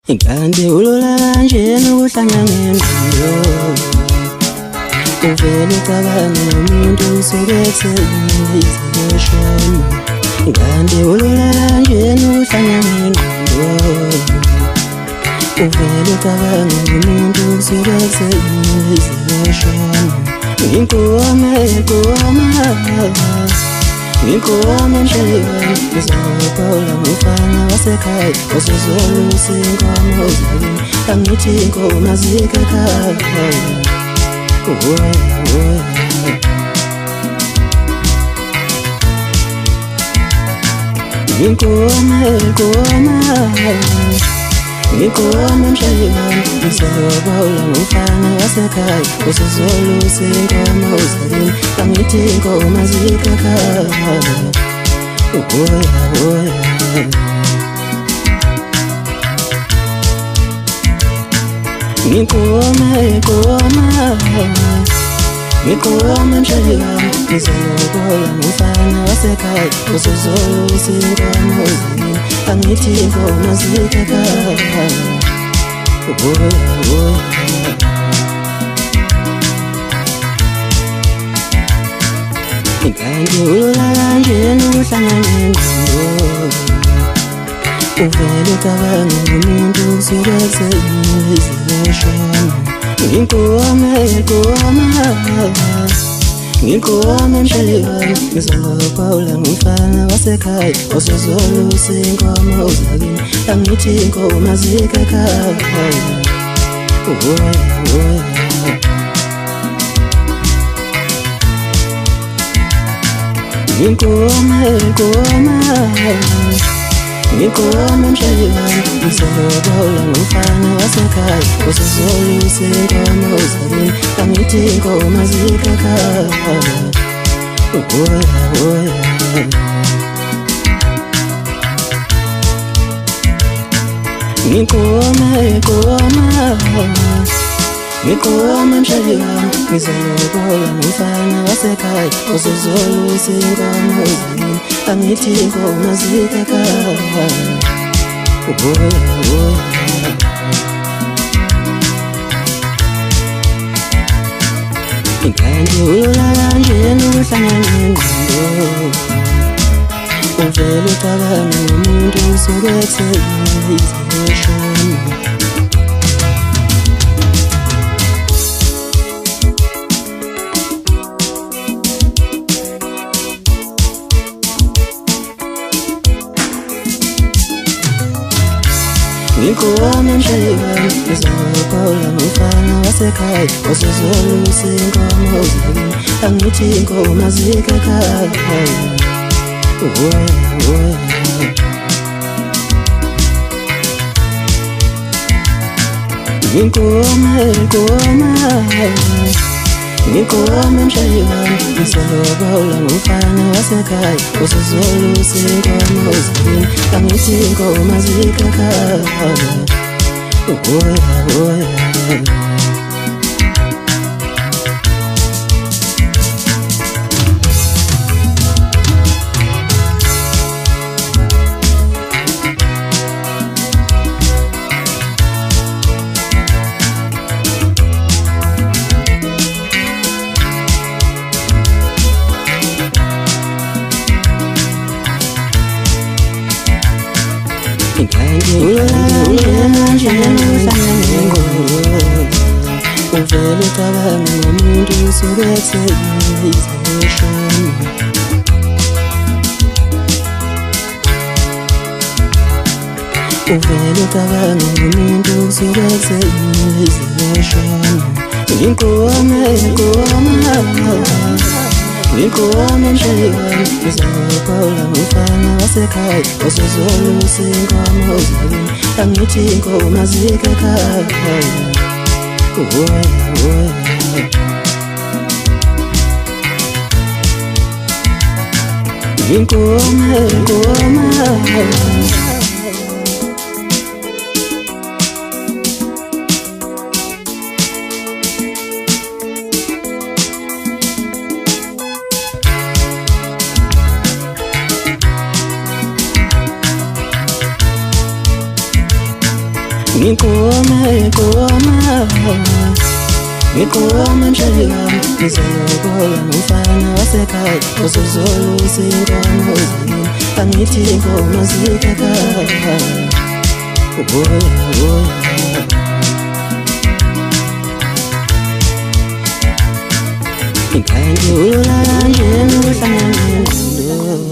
Kanti ulula kanjena ukuhlangana ngengqondo uvele ucabange nomuntu usekethe izileshoni. Kanti ulula kanjena ukuhlangana ngengqondo uvele ucabange nomuntu usekethe izileshoni. Ngikoma mshayeli ngizobhola ngifana wasekhaya osezolusa inkomo zalini angithi inkomo zikekhaya. Ngikoma mshayeli ngizobhola ngifana wasekhaya osezolusa inkomo zalini angithi inkomo zikekhaya. Ngikoma mshayeli ngizobhola ngifana wasekhaya osezolusa inkomo zalini angithi inkomo zikekhaya. Kanti ulula kanjena ukuhlangana ngengqondo uvele ucabange nomuntu usekethe izileshoni. Ngikoma mshayeli ngizobhola ngifana wasekhaya osezolusa inkomo zalini angithi inkomo zikekhaya. Ngikoma mshayeli ngizobhola ngifana wasekhaya osezolusa inkomo zalini angithi inkomo zikekhaya. Ngikoma mshayeli ngizobhola ngifana wasekhaya osezolusa inkomo zalini angithi inkomo zikekhaya. Kanti ulula kanjena ukuhlangana ngengqondo uvele ucabange nomuntu usekethe izileshoni. Ngikoma mshayeli ngizobhola ngifana wasekhaya osezolusa inkomo zalini angithi inkomo zikekhaya. Ngikoma mshayeli ngizobhola ngifana wasekhaya osezolusa inkomo zalini angithi inkomo zikekhaya. Kanti ulula kanjena ukuhlangana ngengqondo uvele ucabange nomuntu usekethe izileshoni. Uvele ucabange nomuntu usekethe izileshoni. Ngikoma mshayeli ngizobhola ngifana wasekhaya osezolusa inkomo zalini angithi inkomo zikekhaya. ngikoma mshayami ngizokola ngumfana wasekhaya uzozolusa inkomo zini angithi inkomo zikhakhaya uboya ikhaya ngiwulala nje uhlangane nalo